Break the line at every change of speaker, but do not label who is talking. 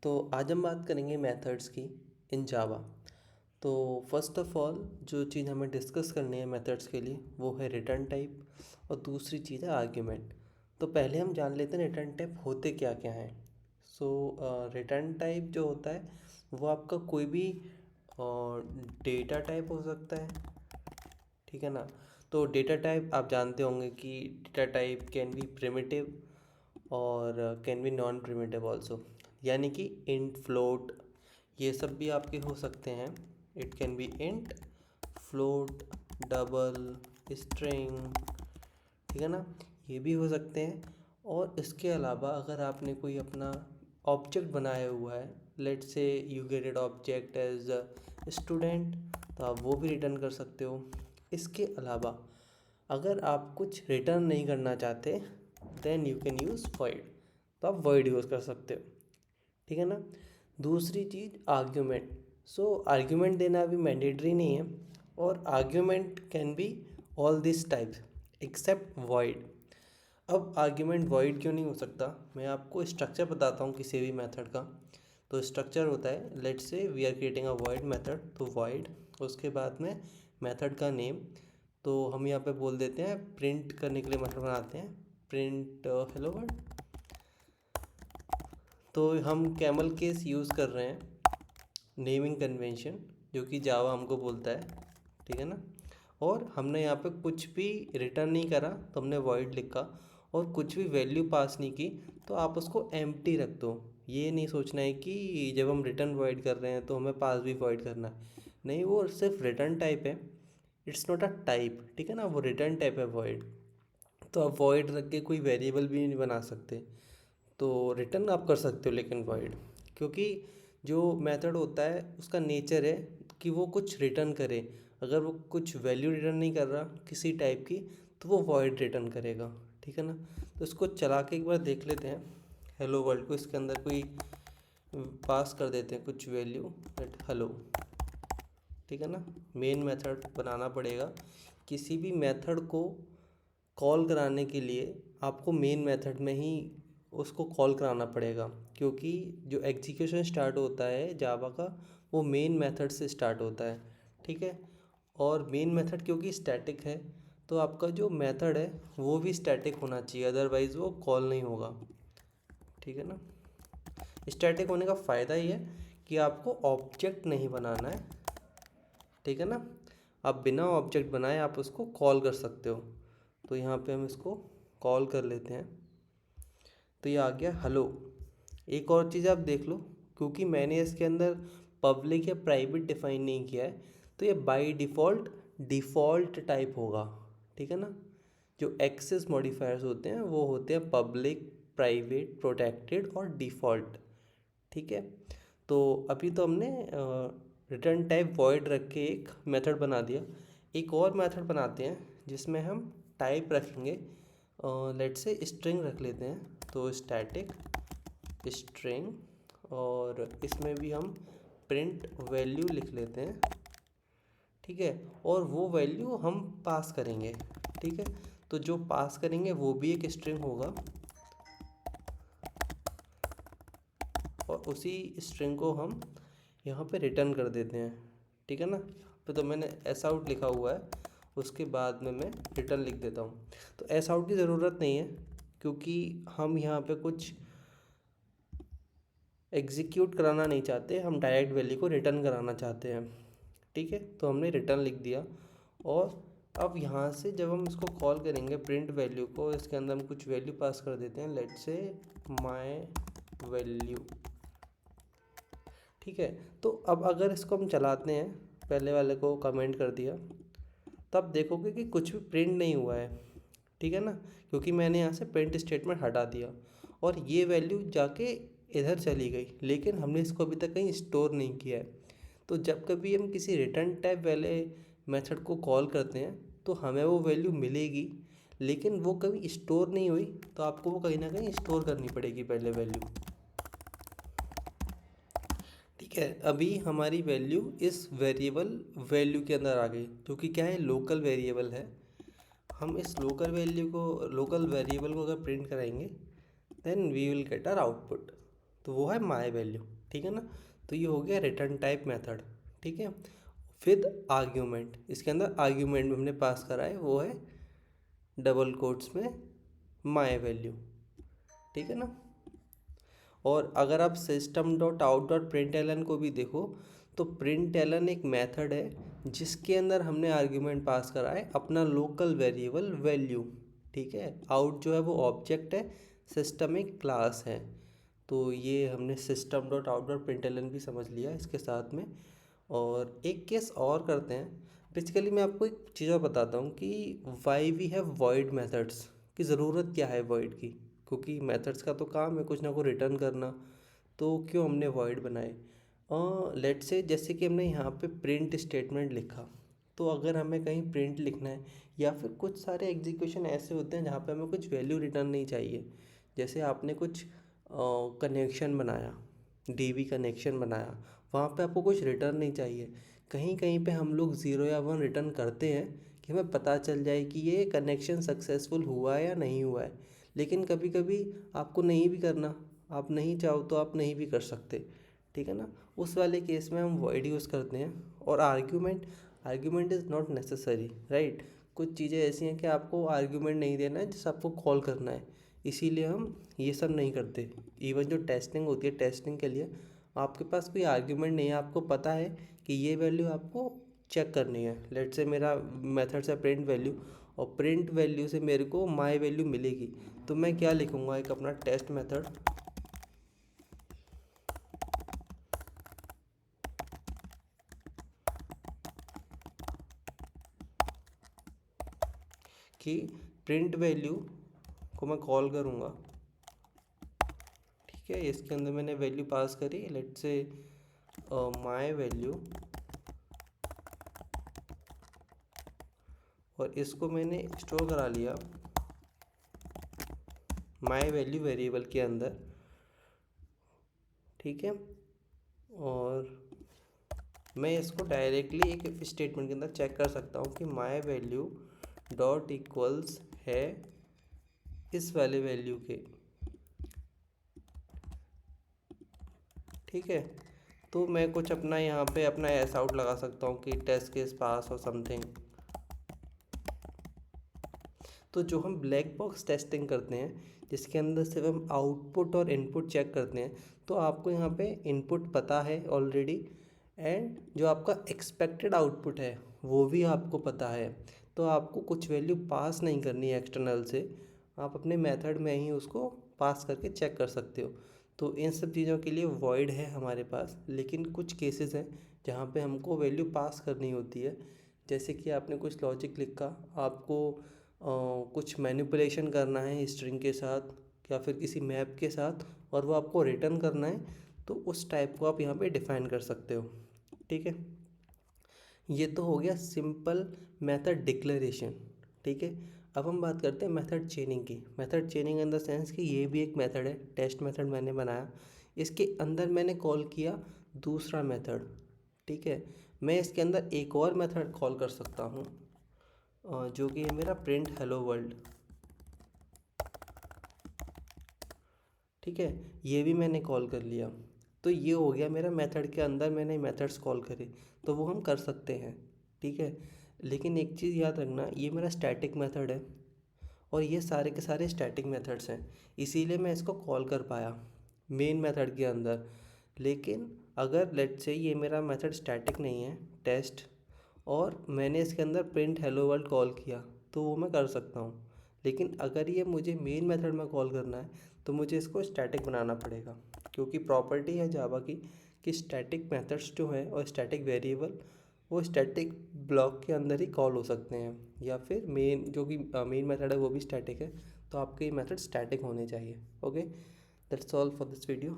तो आज हम बात करेंगे मेथड्स की इन जावा। तो फर्स्ट ऑफ ऑल जो चीज़ हमें डिस्कस करनी है मेथड्स के लिए वो है रिटर्न टाइप और दूसरी चीज़ है आर्ग्यूमेंट। तो पहले हम जान लेते हैं रिटर्न टाइप होते क्या क्या हैं। सो रिटर्न टाइप जो होता है वो आपका कोई भी डेटा टाइप हो सकता है, ठीक है ना। तो डेटा टाइप आप जानते होंगे कि data type can be primitive और can be non primitive also, यानी कि इंट फ्लोट ये सब भी आपके हो सकते हैं। It can be int, float, double, string, ठीक है ना, ये भी हो सकते हैं। और इसके अलावा अगर आपने कोई अपना ऑब्जेक्ट बनाया हुआ है, let's say you gated object as student, तो आप वो भी रिटर्न कर सकते हो। इसके अलावा अगर आप कुछ रिटर्न नहीं करना चाहते then you can use void, तो आप void यूज़ कर सकते हो, ठीक है ना। दूसरी चीज़ आर्ग्यूमेंट। सो आर्ग्यूमेंट देना भी मैंडेटरी नहीं है, और argument can be all this types except void। अब आर्ग्यूमेंट void क्यों नहीं हो सकता, मैं आपको स्ट्रक्चर बताता हूँ किसी भी मेथड का। तो स्ट्रक्चर होता है, let's say we are creating a void method, तो void, उसके बाद में मेथड का नेम, तो हम यहाँ पे बोल देते हैं प्रिंट करने के लिए मेथड बनाते हैं प्रिंट हेलो वर्ल्ड। तो हम कैमल केस यूज़ कर रहे हैं नेमिंग कन्वेंशन जो कि जावा हमको बोलता है, ठीक है ना। और हमने यहाँ पे कुछ भी रिटर्न नहीं करा तो हमने void लिखा, और कुछ भी वैल्यू पास नहीं की, तो आप उसको एम्प्टी रख दो। ये नहीं सोचना है कि जब हम रिटर्न void कर रहे हैं तो हमें पास भी void करना है, नहीं, वो सिर्फ रिटर्न टाइप है, इट्स नॉट अ टाइप, ठीक है ना, वो रिटर्न टाइप है void। तो आप void रख के कोई वेरिएबल भी नहीं बना सकते, तो रिटर्न आप कर सकते हो लेकिन void, क्योंकि जो मेथड होता है उसका नेचर है कि वो कुछ रिटर्न करे। अगर वो कुछ वैल्यू रिटर्न नहीं कर रहा किसी टाइप की तो वो void रिटर्न करेगा, ठीक है ना। तो इसको चला के एक बार देख लेते हैं हेलो वर्ल्ड को, इसके अंदर कोई पास कर देते हैं कुछ वैल्यू लेट हेलो, ठीक है ना। मेन मेथड बनाना पड़ेगा। किसी भी मेथड को कॉल कराने के लिए आपको मेन मेथड में ही उसको कॉल कराना पड़ेगा, क्योंकि जो एग्जीक्यूशन स्टार्ट होता है जावा का वो मेन मेथड से स्टार्ट होता है, ठीक है। और मेन मेथड क्योंकि स्टैटिक है तो आपका जो मेथड है वो भी स्टैटिक होना चाहिए, अदरवाइज़ वो कॉल नहीं होगा, ठीक है ना। स्टैटिक होने का फ़ायदा ये है कि आपको ऑब्जेक्ट नहीं बनाना है, ठीक है ना। आप बिना ऑब्जेक्ट बनाए आप उसको कॉल कर सकते हो। तो यहाँ पे हम इसको कॉल कर लेते हैं, तो ये आ गया हेलो। एक और चीज़ आप देख लो, क्योंकि मैंने इसके अंदर पब्लिक या प्राइवेट डिफाइन नहीं किया है, तो ये बाय डिफ़ॉल्ट डिफ़ॉल्ट टाइप होगा, ठीक है ना। जो एक्सेस मॉडिफायर्स होते हैं वो होते हैं पब्लिक, प्राइवेट, प्रोटेक्टेड और डिफ़ॉल्ट, ठीक है। तो अभी तो हमने रिटर्न टाइप void रख के एक मेथड बना दिया। एक और मेथड बनाते हैं जिसमें हम टाइप रखेंगे, लेट्स से स्ट्रिंग रख लेते हैं, तो स्टैटिक स्ट्रिंग, और इसमें भी हम प्रिंट वैल्यू लिख लेते हैं, ठीक है। और वो वैल्यू हम पास करेंगे, ठीक है। तो जो पास करेंगे वो भी एक स्ट्रिंग होगा, और उसी स्ट्रिंग को हम यहाँ पे रिटर्न कर देते हैं, ठीक है ना। तो मैंने एस आउट लिखा हुआ है, उसके बाद में मैं रिटर्न लिख देता हूँ। तो एस आउट की ज़रूरत नहीं है, क्योंकि हम यहाँ पे कुछ एग्जीक्यूट कराना नहीं चाहते, हम डायरेक्ट वैल्यू को रिटर्न कराना चाहते हैं, ठीक है। तो हमने रिटर्न लिख दिया, और अब यहाँ से जब हम इसको कॉल करेंगे प्रिंट वैल्यू को, इसके अंदर हम कुछ वैल्यू पास कर देते हैं, लेट्स से माय वैल्यू, ठीक है। तो अब अगर इसको हम चलाते हैं, पहले वाले को कमेंट कर दिया, तब देखोगे कि कुछ भी प्रिंट नहीं हुआ है, ठीक है ना, क्योंकि मैंने यहाँ से प्रिंट स्टेटमेंट हटा दिया और ये वैल्यू जाके इधर चली गई, लेकिन हमने इसको अभी तक कहीं स्टोर नहीं किया है। तो जब कभी हम किसी रिटर्न टाइप वाले मेथड को कॉल करते हैं तो हमें वो वैल्यू मिलेगी, लेकिन वो कभी स्टोर नहीं हुई, तो आपको वो कहीं ना कहीं स्टोर करनी पड़ेगी पहले वैल्यू, ठीक है। अभी हमारी वैल्यू इस वेरिएबल वैल्यू के अंदर आ गई, क्योंकि क्या है, लोकल वेरिएबल है। हम इस लोकल वेरिएबल को अगर प्रिंट कराएंगे then we will get our output, तो वो है माई वैल्यू, ठीक है ना। तो ये हो गया रिटर्न टाइप मेथड, ठीक है। फिर आर्ग्यूमेंट, इसके अंदर आर्ग्यूमेंट में हमने पास करा है वो है डबल कोट्स में माई वैल्यू, ठीक है ना। और अगर आप system dot out dot println को भी देखो तो प्रिंट एलन एक मेथड है जिसके अंदर हमने आर्ग्यूमेंट पास करा है अपना लोकल वेरिएबल वैल्यू, ठीक है। आउट जो है वो ऑब्जेक्ट है, सिस्टम एक क्लास है। तो ये हमने system dot out dot println भी समझ लिया इसके साथ में। और एक केस और करते हैं। बेसिकली मैं आपको एक चीज़ और बताता हूँ कि why we have void methods, की ज़रूरत क्या है वॉइड की, क्योंकि मेथड्स का तो काम है कुछ ना कुछ रिटर्न करना, तो क्यों हमने वॉइड बनाए। लेट से जैसे कि हमने यहाँ पे प्रिंट स्टेटमेंट लिखा, तो अगर हमें कहीं प्रिंट लिखना है या फिर कुछ सारे एग्जीक्यूशन ऐसे होते हैं जहाँ पे हमें कुछ वैल्यू रिटर्न नहीं चाहिए। जैसे आपने कुछ कनेक्शन बनाया, डीबी कनेक्शन बनाया, वहाँ पे आपको कुछ रिटर्न नहीं चाहिए। कहीं कहीं पे हम लोग 0 या 1 रिटर्न करते हैं कि हमें पता चल जाए कि ये कनेक्शन सक्सेसफुल हुआ है या नहीं हुआ है। लेकिन कभी कभी आपको नहीं भी करना, आप नहीं चाहो तो आप नहीं भी कर सकते, ठीक है ना। उस वाले केस में हम वॉइड यूज़ करते हैं। और argument, argument is not necessary, right. कुछ चीज़ें ऐसी हैं कि आपको आर्ग्यूमेंट नहीं देना है, जिस आपको कॉल करना है, इसीलिए हम ये सब नहीं करते। इवन जो टेस्टिंग होती है, टेस्टिंग के लिए आपके पास कोई आर्ग्यूमेंट नहीं है, आपको पता है कि ये वैल्यू आपको चेक करनी है। लेट से मेरा मेथड से प्रिंट वैल्यू, और प्रिंट वैल्यू से मेरे को माई वैल्यू मिलेगी, तो मैं क्या लिखूँगा, एक अपना टेस्ट मेथड कि प्रिंट वैल्यू को मैं कॉल करूँगा, ठीक है। इसके अंदर मैंने वैल्यू पास करी, लेट से माई वैल्यू, और इसको मैंने स्टोर करा लिया माई वैल्यू वेरिएबल के अंदर, ठीक है। और मैं इसको डायरेक्टली एक स्टेटमेंट के अंदर चेक कर सकता हूँ कि माई वैल्यू डॉट इक्वल्स है इस वाले वैल्यू के, ठीक है। तो मैं कुछ अपना यहाँ पे अपना ऐसा आउट लगा सकता हूँ कि टेस्ट केस पास और समथिंग। तो जो हम ब्लैक बॉक्स टेस्टिंग करते हैं जिसके अंदर सिर्फ हम आउटपुट और इनपुट चेक करते हैं, तो आपको यहाँ पे इनपुट पता है ऑलरेडी, एंड जो आपका एक्सपेक्टेड आउटपुट है वो भी आपको पता है। तो आपको कुछ वैल्यू पास नहीं करनी है एक्सटर्नल से, आप अपने मेथड में ही उसको पास करके चेक कर सकते हो। तो इन सब चीज़ों के लिए वॉइड है हमारे पास। लेकिन कुछ केसेस हैं जहाँ पे हमको वैल्यू पास करनी होती है, जैसे कि आपने कुछ लॉजिक लिखा, आपको कुछ मैनिपुलेशन करना है स्ट्रिंग के साथ या फिर किसी मैप के साथ, और वो आपको रिटर्न करना है, तो उस टाइप को आप यहाँ पे डिफाइन कर सकते हो, ठीक है। ये तो हो गया सिंपल मेथड डिक्लेरेशन, ठीक है। अब हम बात करते हैं मेथड चेनिंग की। मेथड चेनिंग इन द सेंस कि ये भी एक मेथड है, टेस्ट मेथड मैंने बनाया, इसके अंदर मैंने कॉल किया दूसरा मेथड, ठीक है। मैं इसके अंदर एक और मेथड कॉल कर सकता हूँ जो कि है मेरा प्रिंट हेलो वर्ल्ड, ठीक है। ये भी मैंने कॉल कर लिया। तो ये हो गया मेरा मेथड के अंदर मैंने मेथड्स कॉल करे, तो वो हम कर सकते हैं, ठीक है। लेकिन एक चीज़ याद रखना, ये मेरा स्टैटिक मेथड है और ये सारे के सारे स्टैटिक मेथड्स हैं, इसीलिए मैं इसको कॉल कर पाया मेन मेथड के अंदर। लेकिन अगर लेट से ये मेरा मेथड स्टैटिक नहीं है, टेस्ट, और मैंने इसके अंदर प्रिंट हेलो वर्ल्ड कॉल किया, तो वो मैं कर सकता हूँ। लेकिन अगर ये मुझे मेन मेथड में कॉल करना है तो मुझे इसको स्टैटिक बनाना पड़ेगा, क्योंकि प्रॉपर्टी है जावा की कि स्टैटिक मेथड्स जो है और स्टैटिक वेरिएबल वो स्टैटिक ब्लॉक के अंदर ही कॉल हो सकते हैं, या फिर मेन जो कि मेन मेथड है वो भी स्टैटिक है, तो आपके ये मेथड स्टैटिक होने चाहिए। Okay, that's all for this video.